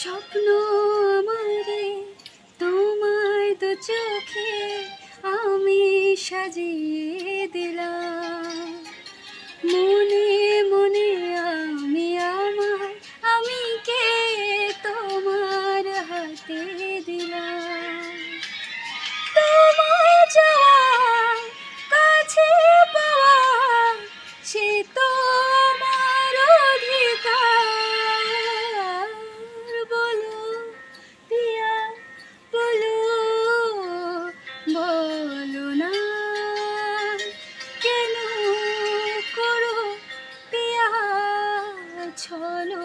স্বপ্ন আমারে তোমায় তো চোখে আমি সাজিয়ে দিলাম, মনে মনে আমি আমি কে তোমার হাতে দিলাম। তোমায় চাওয়া, কাছে পাওয়া, সে তো আমার অধিকার। বলো পিয়া বলো, বলো না কেন করো পিয়া ছলো।